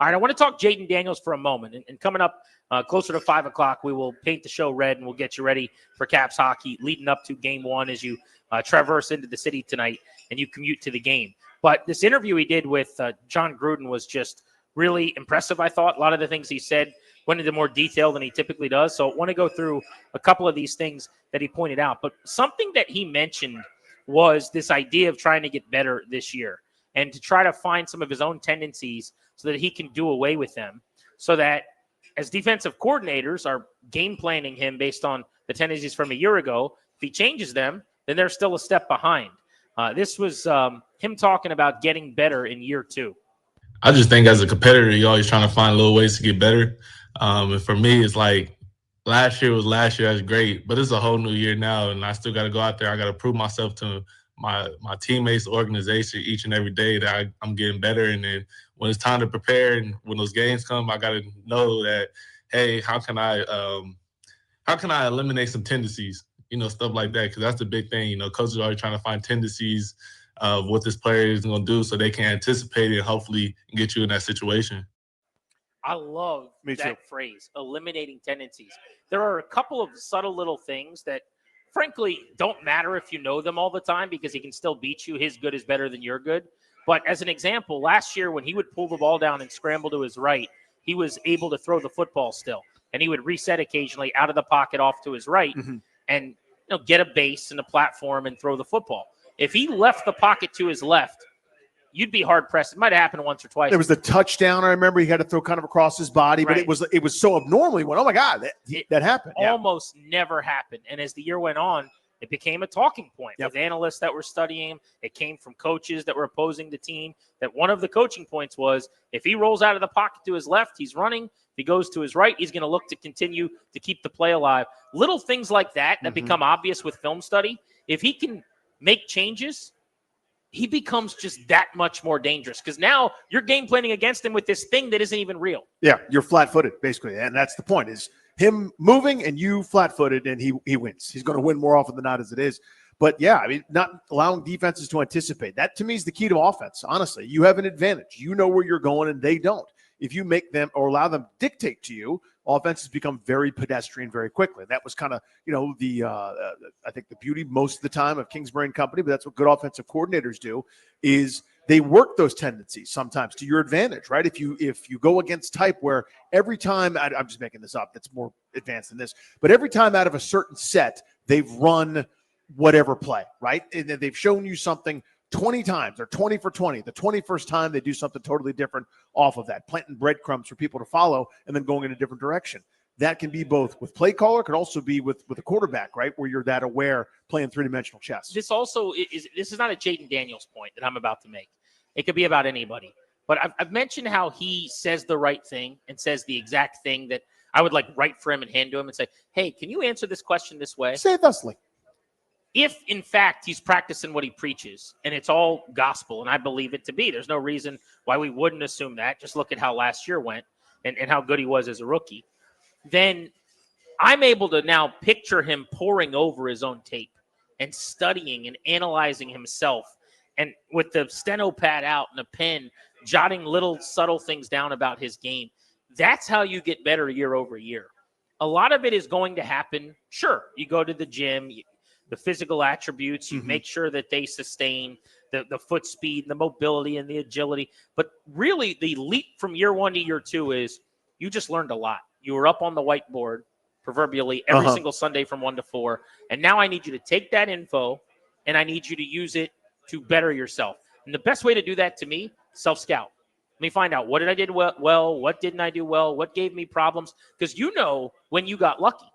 All right, I want to talk Jayden Daniels for a moment. And coming up closer to 5 o'clock, we will paint the show red and we'll get you ready for Caps hockey leading up to game one as you traverse into the city tonight and you commute to the game. But this interview he did with John Gruden was just really impressive, I thought. A lot of the things he said went into more detail than he typically does. So I want to go through a couple of these things that he pointed out. But something that he mentioned was this idea of trying to get better this year and to try to find some of his own tendencies so that he can do away with them, so that as defensive coordinators are game planning him based on the tendencies from a year ago, if he changes them, then they're still a step behind. This was him talking about getting better in year two. I just think as a competitor, you're always trying to find little ways to get better. And for me, it's like last year was last year. That's great, but it's a whole new year now, and I still got to go out there. I got to prove myself to my teammates, the organization, each and every day that I'm getting better. And then when it's time to prepare and when those games come, I got to know that, hey, how can I eliminate some tendencies, stuff like that, because that's the big thing. Coaches are always trying to find tendencies of what this player is going to do so they can anticipate it and hopefully get you in that situation. I love that phrase, eliminating tendencies. There are a couple of subtle little things that, frankly, don't matter if you know them all the time because he can still beat you. His good is better than your good. But as an example, last year when he would pull the ball down and scramble to his right, he was able to throw the football still. And he would reset occasionally out of the pocket off to his right and get a base and a platform and throw the football. If he left the pocket to his left, you'd be hard-pressed. It might have happened once or twice. There was the touchdown, I remember. He had to throw kind of across his body, but it was so abnormal. He went, oh, my God, that happened. Almost never happened. And as the year went on, it became a talking point with analysts that were studying him. It came from coaches that were opposing the team, that one of the coaching points was if he rolls out of the pocket to his left, he's running. If he goes to his right, he's going to look to continue to keep the play alive. Little things like that become obvious with film study. If he can make changes, he becomes just that much more dangerous because now you're game planning against him with this thing that isn't even real. Yeah, you're flat-footed, basically, and that's the point is him moving and you flat-footed, and he wins. He's going to win more often than not as it is. But, yeah, I mean, not allowing defenses to anticipate. That, to me, is the key to offense, honestly. You have an advantage. You know where you're going, and they don't. If you make them or allow them to dictate to you, offenses become very pedestrian very quickly. That was kind of, I think the beauty most of the time of Kingsbury and company, but that's what good offensive coordinators do, is they work those tendencies sometimes to your advantage, right? If you go against type where every time, I'm just making this up, that's more advanced than this, but every time out of a certain set, they've run whatever play, right? And they've shown you something 20 times. They're 20 for 20. The 21st time they do something totally different off of that, planting breadcrumbs for people to follow and then going in a different direction. That can be both with play caller, could also be with a quarterback, right, where you're that aware playing three-dimensional chess. This also is not a Jayden Daniels point that I'm about to make. It could be about anybody. But I've mentioned how he says the right thing and says the exact thing that I would write for him and hand to him and say, hey, can you answer this question this way? Say it thusly. If, in fact, he's practicing what he preaches and it's all gospel, and I believe it to be, there's no reason why we wouldn't assume that. Just look at how last year went and how good he was as a rookie. Then I'm able to now picture him poring over his own tape and studying and analyzing himself and with the steno pad out and a pen, jotting little subtle things down about his game. That's how you get better year over year. A lot of it is going to happen. Sure, you go to the gym, the physical attributes, you make sure that they sustain the foot speed and the mobility and the agility. But really the leap from year one to year two is you just learned a lot. You were up on the whiteboard proverbially every single Sunday from 1 to 4. And now I need you to take that info and I need you to use it to better yourself. And the best way to do that to me, self-scout. Let me find out what did I did well, what didn't I do well, what gave me problems. Because you know when you got lucky.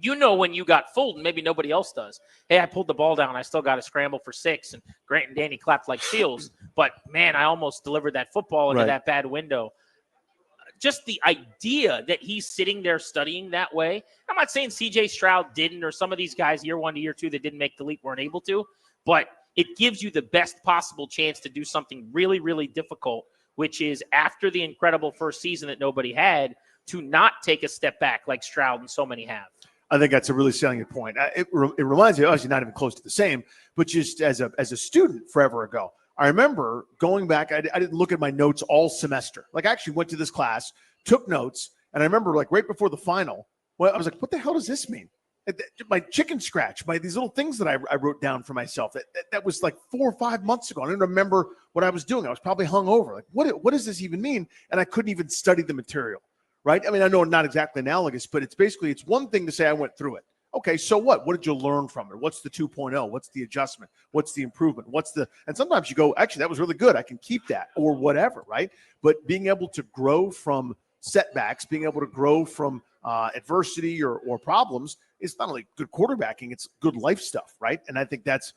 You know when you got fooled and maybe nobody else does. Hey, I pulled the ball down. I still got to scramble for 6. And Grant and Danny clapped like seals. But, man, I almost delivered that football into that bad window. Just the idea that he's sitting there studying that way. I'm not saying C.J. Stroud didn't or some of these guys year 1 to year 2 that didn't make the leap weren't able to. But it gives you the best possible chance to do something really, really difficult, which is after the incredible first season that nobody had, to not take a step back like Stroud and so many have. I think that's a really salient point. It reminds me, obviously not even close to the same, but just as a student forever ago, I remember going back. I didn't look at my notes all semester. Like I actually went to this class, took notes, and I remember like right before the final, well, I was like, what the hell does this mean? My chicken scratch, these little things that I wrote down for myself. That was like 4 or 5 months ago. I didn't remember what I was doing. I was probably hungover. Like, what does this even mean? And I couldn't even study the material, right? I mean, I know not exactly analogous, but it's one thing to say I went through it. Okay, so what? What did you learn from it? What's the 2.0? What's the adjustment? What's the improvement? And sometimes you go, actually, that was really good. I can keep that or whatever, right? But being able to grow from setbacks, being able to grow from adversity or problems is not only good quarterbacking, it's good life stuff, right? And I think that's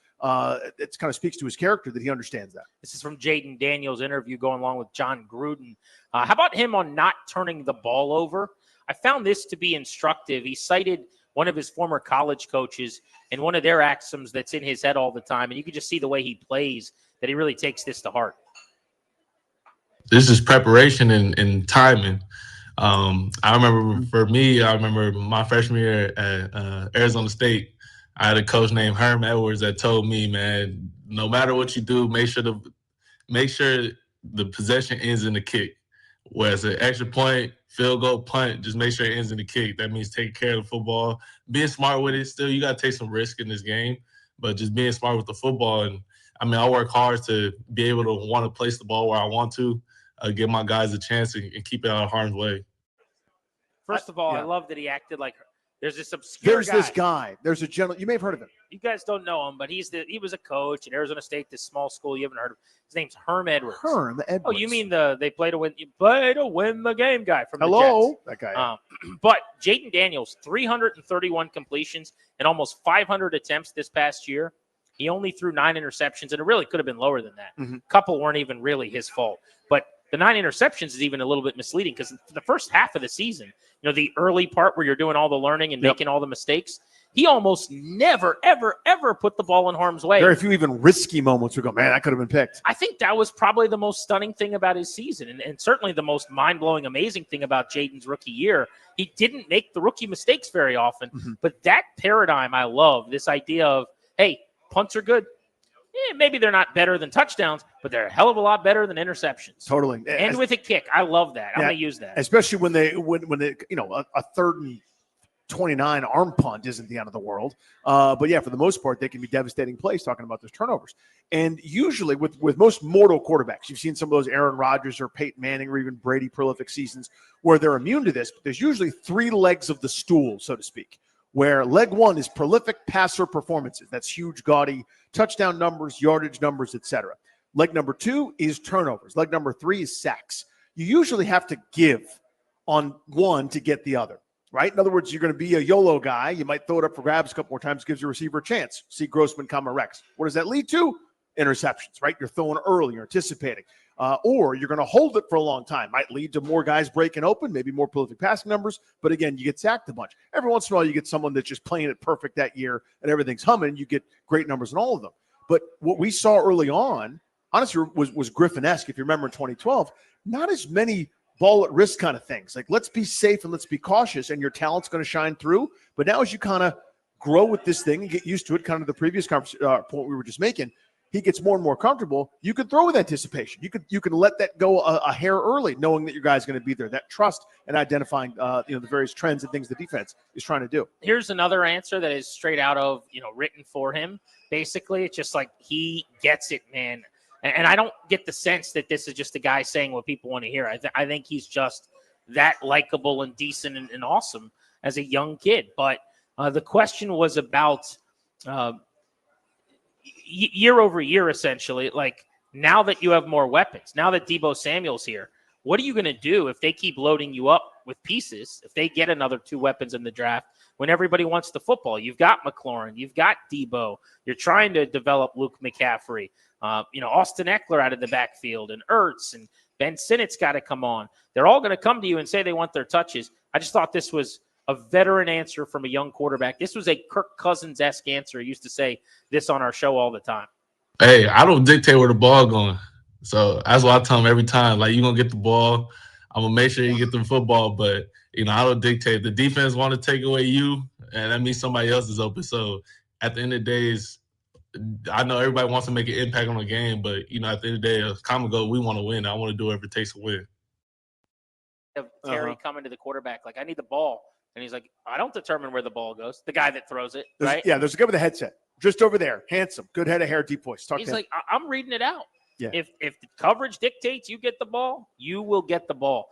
it kind of speaks to his character that he understands that. This is from Jayden Daniels' interview going along with John Gruden. How about him on not turning the ball over? I found this to be instructive. He cited one of his former college coaches and one of their axioms that's in his head all the time, and you can just see the way he plays that he really takes this to heart. This is preparation and timing. I remember for me, I remember my freshman year at Arizona State, I had a coach named Herm Edwards that told me, man, no matter what you do, make sure the possession ends in the kick. Whereas an extra point, field goal, punt, just make sure it ends in the kick. That means taking care of the football, being smart with it. Still, you got to take some risk in this game, but just being smart with the football. And I mean, I work hard to be able to want to place the ball where I want to, give my guys a chance and keep it out of harm's way. First of all, I love that he acted like there's this obscure this guy. There's a gentleman. You may have heard of him. You guys don't know him, but he was a coach at Arizona State, this small school you haven't heard of. His name's Herm Edwards. Herm Edwards. Oh, you mean they play to win the game guy from the Jets. That guy. But Jayden Daniels, 331 completions and almost 500 attempts this past year. He only threw 9 interceptions, and it really could have been lower than that. Mm-hmm. A couple weren't even really his fault. But the 9 interceptions is even a little bit misleading because the first half of the season, the early part where you're doing all the learning and making all the mistakes, he almost never, ever, ever put the ball in harm's way. Very few even risky moments we go, man, that could have been picked. I think that was probably the most stunning thing about his season, and certainly the most mind-blowing, amazing thing about Jayden's rookie year. He didn't make the rookie mistakes very often, but that paradigm I love, this idea of, hey, punts are good. Maybe they're not better than touchdowns, but they're a hell of a lot better than interceptions. Totally. And with a kick. I love that. I'm going to use that. Especially when they a 3rd and 29 arm punt isn't the end of the world. But yeah, for the most part, they can be devastating plays talking about those turnovers. And usually with most mortal quarterbacks, you've seen some of those Aaron Rodgers or Peyton Manning or even Brady prolific seasons where they're immune to this. But there's usually 3 legs of the stool, so to speak, where leg 1 is prolific passer performances. That's huge, gaudy touchdown numbers, yardage numbers, etc. Leg number 2 is turnovers. Leg number 3 is sacks. You usually have to give on one to get the other, right? In other words, you're going to be a YOLO guy. You might throw it up for grabs a couple more times, gives your receiver a chance. See Grossman, Rex. What does that lead to? Interceptions, right? You're throwing early, you're anticipating. Or you're going to hold it for a long time. Might lead to more guys breaking open, maybe more prolific passing numbers. But again, you get sacked a bunch. Every once in a while, you get someone that's just playing it perfect that year and everything's humming. You get great numbers in all of them. But what we saw early on, honestly, was Griffin-esque. If you remember in 2012, not as many ball at risk kind of things. Like, let's be safe and let's be cautious, and your talent's going to shine through. But now as you kind of grow with this thing and get used to it, kind of the previous point we were just making, he gets more and more comfortable. You can throw with anticipation. You can let that go a hair early, knowing that your guy's going to be there. That trust and identifying the various trends and things the defense is trying to do. Here's another answer that is straight out of written for him. Basically, it's just like he gets it, man. And I don't get the sense that this is just a guy saying what people want to hear. I think he's just that likable and decent and awesome as a young kid. But the question was about year over year, essentially, like now that you have more weapons, now that Deebo Samuel's here, what are you going to do if they keep loading you up with pieces, if they get another 2 weapons in the draft when everybody wants the football? You've got McLaurin, you've got Deebo, you're trying to develop Luke McCaffrey, Austin Eckler out of the backfield, and Ertz, and Ben Sinnott's got to come on. They're all going to come to you and say they want their touches. I just thought this was a veteran answer from a young quarterback. This was a Kirk Cousins-esque answer. He used to say this on our show all the time. Hey, I don't dictate where the ball going. So that's what I tell him every time. Like, you're going to get the ball. I'm going to make sure you get the football. But, I don't dictate. The defense want to take away you, and that means somebody else is open. So at the end of the day, I know everybody wants to make an impact on the game, but, you know, at the end of the day, a common goal, we want to win. I want to do whatever it takes to win. Of Terry coming to the quarterback, like, I need the ball. And he's like, I don't determine where the ball goes. The guy that throws it, right? There's a guy with a headset just over there. Handsome, good head of hair, deep voice. He's like, I'm reading it out. Yeah. If the coverage dictates you get the ball, you will get the ball.